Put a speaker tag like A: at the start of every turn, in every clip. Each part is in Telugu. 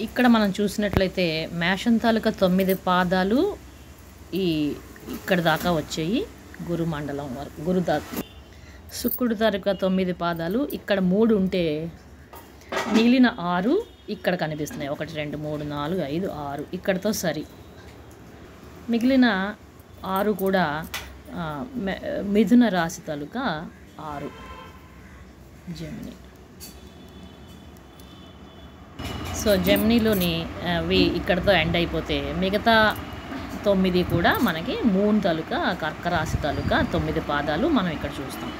A: ఇక్కడ మనం చూసినట్లయితే మేషం తాలూకా 9 పాదాలు ఇక్కడ దాకా వచ్చాయి. గురు మండలం వరకు శుక్రుడి తాలూకా 9 పాదాలు ఇక్కడ 3 ఉంటే మిగిలిన 6 ఇక్కడ కనిపిస్తున్నాయి. 1 2 3 4 5 6 ఇక్కడతో సరి. మిగిలిన 6 కూడా మిథున రాశి తాలూకా 6 జెమిని. సో జెమినీలోని అవి ఇక్కడతో ఎండ్ అయిపోతే మిగతా 9 కూడా మనకి మూన్ తాలూకా కర్కరాశి తాలూకా 9 పాదాలు మనం ఇక్కడ చూస్తాం.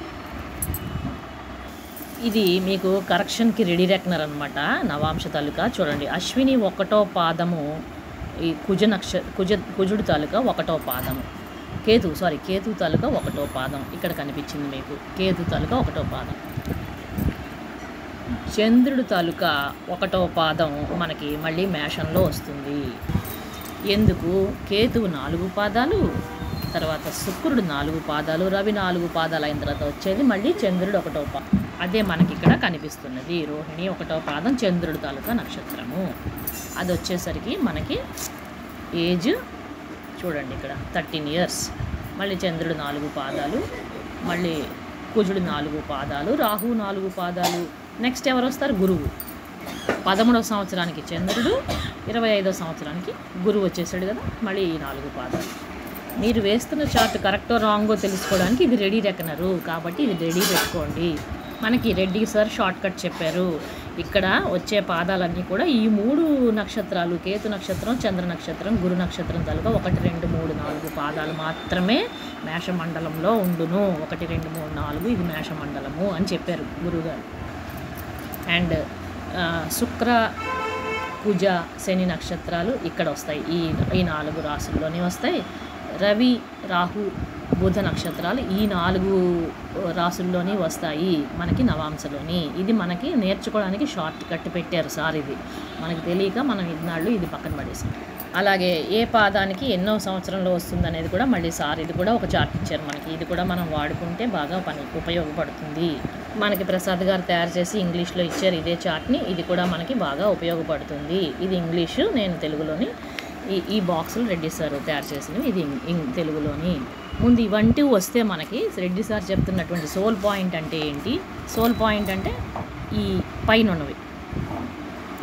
A: ఇది మీకు కరెక్షన్కి రెడీ రెక్నర్ అనమాట. నవాంశ తాలూకా చూడండి. అశ్విని 1వ పాదము ఈ కుజుడు తాలూకా 1వ పాదము. కేతు తాలూకా 1వ పాదం ఇక్కడ కనిపించింది మీకు. కేతు తాలూకా 1వ పాదం. చంద్రుడు తాలూకా 1వ పాదం మనకి మళ్ళీ మేషంలో వస్తుంది. ఎందుకు? కేతువు 4 పాదాలు, తర్వాత శుక్రుడు 4 పాదాలు, రవి 4 పాదాలు అయిన తర్వాత వచ్చేది మళ్ళీ చంద్రుడు 1వ పాదం. అదే మనకి ఇక్కడ కనిపిస్తున్నది. రోహిణి 1వ పాదం చంద్రుడు తాలూకా నక్షత్రము. అది వచ్చేసరికి మనకి ఏజ్ చూడండి ఇక్కడ 13 ఇయర్స్. మళ్ళీ చంద్రుడు 4 పాదాలు, మళ్ళీ కుజుడు 4 పాదాలు, రాహు 4 పాదాలు. నెక్స్ట్ ఎవరు వస్తారు? గురువు. 13వ సంవత్సరానికి చంద్రుడు, 25వ సంవత్సరానికి గురువు వచ్చేసాడు కదా. మళ్ళీ ఈ 4 పాదాలు. మీరు వేస్తున్న చార్ట్ కరెక్టో రాంగో తెలుసుకోవడానికి ఇది రెడీ రెక్కనరు కాబట్టి ఇది రెడీ పెట్టుకోండి. మనకి రెడ్డి సార్ షార్ట్ కట్ చెప్పారు. ఇక్కడ వచ్చే పాదాలన్నీ కూడా ఈ 3 నక్షత్రాలు, కేతు నక్షత్రం, చంద్ర నక్షత్రం, గురు నక్షత్రం తాలూకా 1 2 3 4 పాదాలు మాత్రమే మేషమండలంలో ఉండును. 1 2 3 4 ఇది మేషమండలము అని చెప్పారు గురువుగారు. అండ్ శుక్ర, కుజ, శని నక్షత్రాలు ఇక్కడ వస్తాయి. ఈ 4 రాశుల్లోనే వస్తాయి. రవి, రాహు, బుధ నక్షత్రాలు ఈ 4 రాశుల్లోని వస్తాయి మనకి నవాంశలోని. ఇది మనకి నేర్చుకోవడానికి షార్ట్ కట్ పెట్టారు సార్. ఇది మనకి తెలియక మనం ఇన్నాళ్ళు ఇది పక్కన పడేసాం. అలాగే ఏ పాదానికి ఎన్నో సంవత్సరంలో వస్తుంది అనేది కూడా మళ్ళీ సార్ ఇది కూడా ఒక చార్ట్ ఇచ్చారు మనకి. ఇది కూడా మనం వాడుకుంటే బాగా ఉపయోగపడుతుంది. మనకి ప్రసాద్ గారు తయారు చేసి ఇంగ్లీష్లో ఇచ్చారు ఇదే చార్ట్ని. ఇది కూడా మనకి బాగా ఉపయోగపడుతుంది. ఇది ఇంగ్లీషు, నేను తెలుగులోని. ఈ బాక్సులు రెడ్డి సార్ తయారు చేసినవి, ఇది తెలుగులోని. ముందు ఇవంటివి వస్తే మనకి రెడ్డి సార్ చెప్తున్నటువంటి సోల్ పాయింట్ అంటే ఏంటి? సోల్ పాయింట్ అంటే ఈ పైన ఉన్నవి,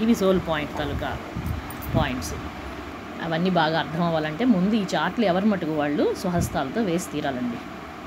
A: ఇవి సోల్ పాయింట్ తాలూకా పాయింట్స్. అవన్నీ బాగా అర్థం అవ్వాలంటే ముందు ఈ చార్ట్లు ఎవరి మటుకు వాళ్ళు స్వహస్తాలతో వేసి తీరాలండి.